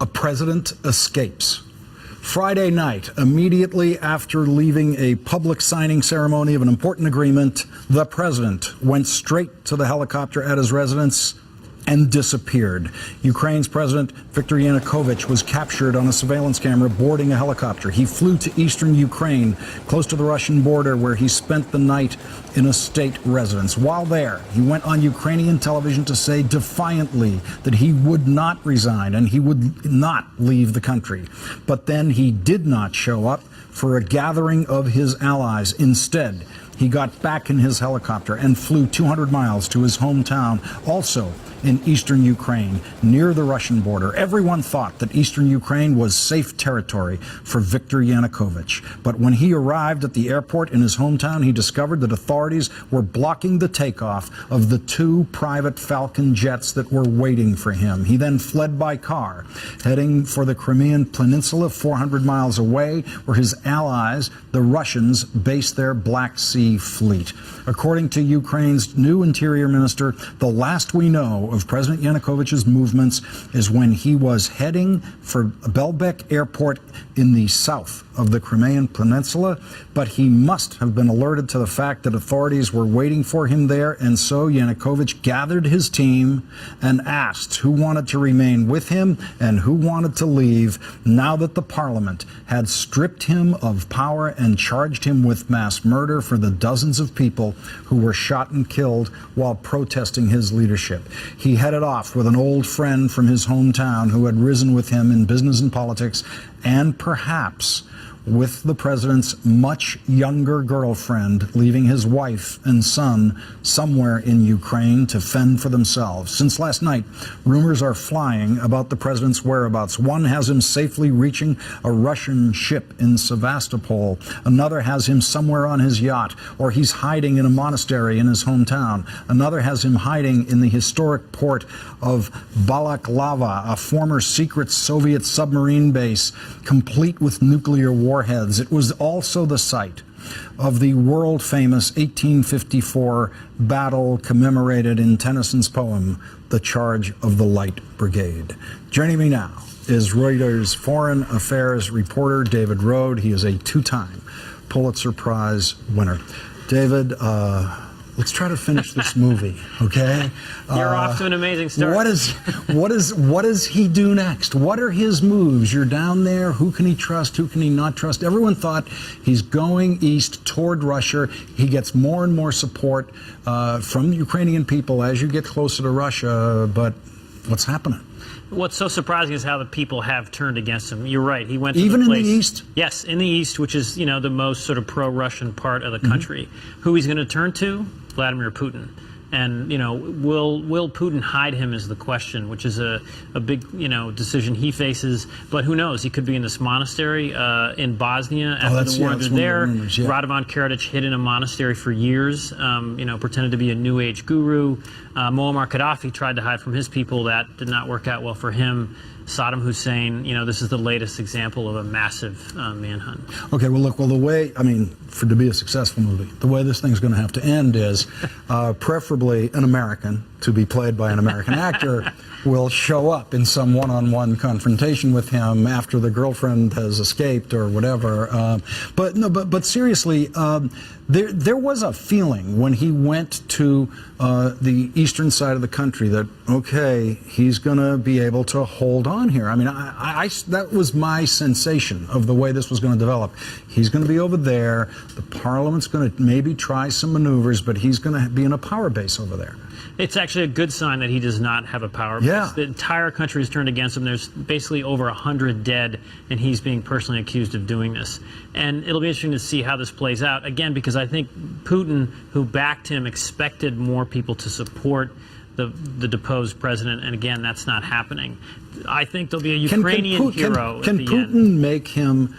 A president escapes. Friday night, immediately after leaving a public signing ceremony of an important agreement, the president went straight to the helicopter at his residence and disappeared. Ukraine's President Viktor Yanukovych was captured on a surveillance camera boarding a helicopter. He flew to eastern Ukraine, close to the Russian border, where he spent the night in a state residence. While there, he went on Ukrainian television to say defiantly that he would not resign and he would not leave the country. But then he did not show up for a gathering of his allies. Instead, he got back in his helicopter and flew 200 miles to his hometown, also in eastern Ukraine, near the Russian border. Everyone thought that eastern Ukraine was safe territory for Viktor Yanukovych. But when he arrived at the airport in his hometown, he discovered that authorities were blocking the takeoff of the 2 private Falcon jets that were waiting for him. He then fled by car, heading for the Crimean Peninsula, 400 miles away, where his allies, the Russians, based their Black Sea fleet. According to Ukraine's new interior minister, the last we know of President Yanukovych's movements is when he was heading for Belbek Airport in the south of the Crimean Peninsula, but he must have been alerted to the fact that authorities were waiting for him there, and so Yanukovych gathered his team and asked who wanted to remain with him and who wanted to leave now that the parliament had stripped him of power and charged him with mass murder for the dozens of people who were shot and killed while protesting his leadership. He headed off with an old friend from his hometown who had risen with him in business and politics, and perhaps with the president's much younger girlfriend, leaving his wife and son somewhere in Ukraine to fend for themselves. Since last night, rumors are flying about the president's whereabouts. One has him safely reaching a Russian ship in Sevastopol. Another has him somewhere on his yacht, or he's hiding in a monastery in his hometown. Another has him hiding in the historic port of Balaklava, a former secret Soviet submarine base, complete with nuclear warheads. It was also the site of the world-famous 1854 battle commemorated in Tennyson's poem, The Charge of the Light Brigade. Joining me now is Reuters foreign affairs reporter David Rode. He is a 2-time Pulitzer Prize winner. David, let's try to finish this movie, okay? You're off to an amazing start. What does he do next? What are his moves? You're down there. Who can he trust? Who can he not trust? Everyone thought he's going east toward Russia. He gets more and more support from the Ukrainian people as you get closer to Russia. But what's happening? What's so surprising is how the people have turned against him. You're right. He went to even the place, in the east. Yes, in the east, which is the most sort of pro-Russian part of the country. Who he's going to turn to? Vladimir Putin. And will Putin hide him is the question, which is a big decision he faces. But who knows? He could be in this monastery in Bosnia after the war ended there. Radovan Karadzic hid in a monastery for years. Pretended to be a New Age guru. Muammar Gaddafi tried to hide from his people. That did not work out well for him. Saddam Hussein, this is the latest example of a massive manhunt. Okay, well, look, the way, to be a successful movie, the way this thing's going to have to end is preferably an American, to be played by an American actor, will show up in some one-on-one confrontation with him after the girlfriend has escaped or whatever. But seriously, there was a feeling when he went to the eastern side of the country that, okay, he's going to be able to hold on here. That was my sensation of the way this was going to develop. He's going to be over there. The parliament's going to maybe try some maneuvers, but he's going to be in a power base over there. It's actually a good sign that he does not have a power base. Yeah. The entire country is turned against him. There's basically over 100 dead, and he's being personally accused of doing this. And it'll be interesting to see how this plays out, again, because I think Putin, who backed him, expected more people to support the deposed president, and again, that's not happening. I think there'll be a Ukrainian hero at the end. Can Putin make him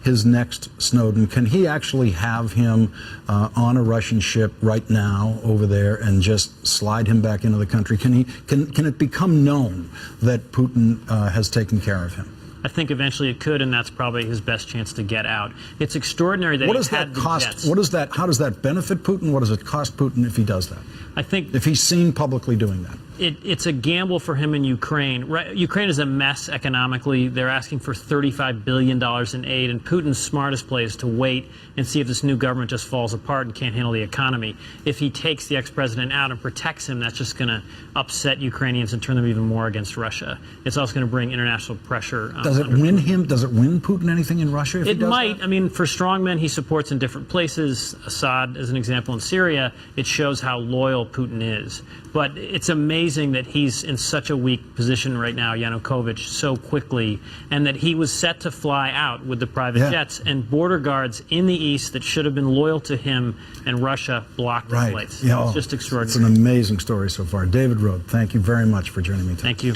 his next Snowden? Can he actually have him on a Russian ship right now over there and just slide him back into the country? Can it become known that Putin has taken care of him? I think eventually it could, and that's probably his best chance to get out. It's extraordinary that What does that cost? How does that benefit Putin? What does it cost Putin if he does that? I think if he's seen publicly doing that. it's a gamble for him in Ukraine. Ukraine is a mess economically. They're asking for $35 billion in aid, and Putin's smartest play is to wait and see if this new government just falls apart and can't handle the economy. If he takes the ex-president out and protects him, that's just going to upset Ukrainians and turn them even more against Russia. It's also going to bring international pressure. Does it win him? Does it win Putin anything in Russia? If It he does might. that? I mean, for strongmen he supports in different places, Assad as an example in Syria, it shows how loyal Putin is. But it's amazing that he's in such a weak position right now, Yanukovych, so quickly, and that he was set to fly out with the private jets, and border guards in the east that should have been loyal to him and Russia blocked the flights. Yeah, It's just extraordinary. It's an amazing story so far. David Rode, thank you very much for joining me today. Thank you.